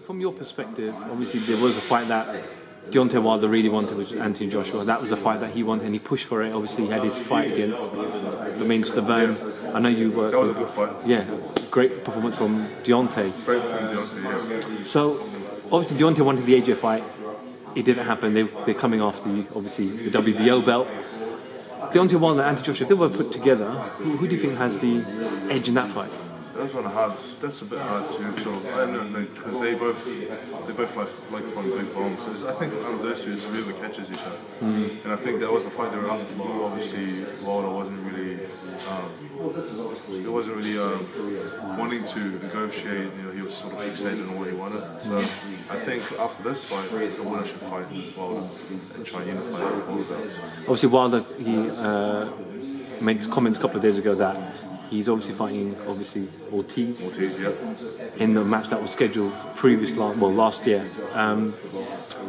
From your perspective, obviously there was a fight that Deontay Wilder really wanted, which was Anthony Joshua. That was the fight that he wanted, and he pushed for it. Obviously, he had his fight against the main Stavern. I know you were. That was a good fight. Yeah, great performance from Deontay. Great from Deontay, yeah. So, obviously, Deontay wanted the AJ fight. It didn't happen. They're coming after you, obviously, the WBO belt. Deontay Wilder and Anthony Joshua, if they were put together, who do you think has the edge in that fight? That's one hard. That's a bit hard too. So I don't know because they both like from big bombs. So I think out of those two, it's whoever catches each other. And I think that was the fight they were after. Obviously, Wilder wasn't really. He wasn't really wanting to negotiate. You know, he was sort of fixated on what he wanted. So I think after this fight, the winner should fight Wilder and try and unify all the belts. Obviously, Wilder he made comments a couple of days ago that he's obviously fighting Ortiz Yeah. in the match that was scheduled last year.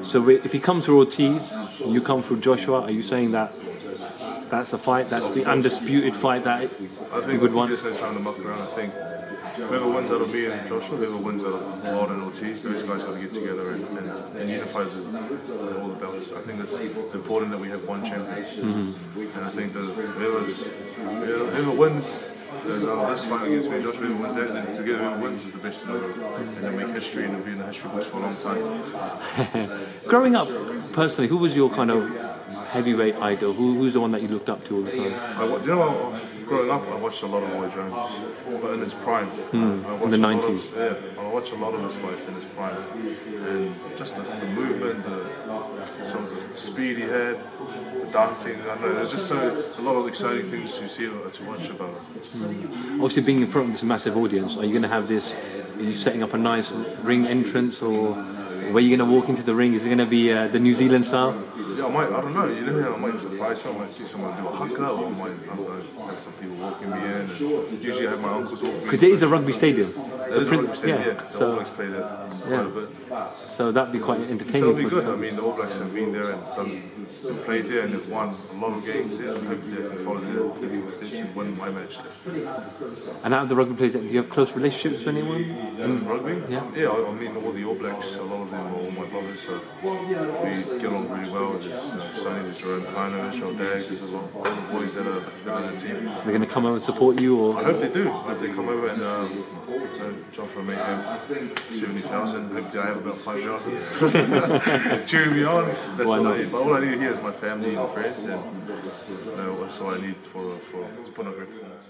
So if he comes through Ortiz, you come through Joshua, are you saying that that's the fight, that's the undisputed fight that he would want? I think just trying to muck around. I think whoever wins out of me and Joshua, whoever wins out of Wilder and Ortiz, those guys got to get together and unify all the belts. I think it's important that we have one champion. And I think that whoever wins this fight against me and Joshua, whoever wins that, and then together whoever wins is the best in the world. And then make history and be in the history books for a long time. Growing up, personally, who was your kind of heavyweight idol? Who's the one that you looked up to all the time? Growing up, I watched a lot of Roy Jones, but in his prime. In the 90s. I watched a lot of his fights in his prime, and just the movement, the speed he had, the dancing. I don't know. There's just a lot of exciting things to see to watch about him. Obviously, being in front of this massive audience, are you going to have this? Are you setting up a nice ring entrance, or where are you going to walk into the ring? Is it going to be the New Zealand style? Yeah, I don't know. You know, I might be surprised. I might see someone do a haka, or I might, have some people walking me in. And usually I have my uncles walking me in. Because it is a rugby stadium. It is a rugby stadium, yeah. The All Blacks play there quite a bit. So that'd be quite entertaining. So it'll be good. I mean, the All Blacks have been there and played there and they've won a lot of games there. And hopefully I can follow their footsteps and win my match there. And out of the rugby players, do you have close relationships with anyone? In rugby? Yeah. Yeah, I mean, all the All Blacks, a lot of them are all my brothers, so we get on really well. There's Sonny, there's Jerome Kahana, Showdown, there's a lot of the boys that are in the team. They're going to come over and support you? Or? I hope they do. I hope they come over and Joshua may have 70,000. Hopefully I have about 5,000. Cheering me on. That's all I need. But all I need here is my family and friends, and that's all I need to put on a great performance.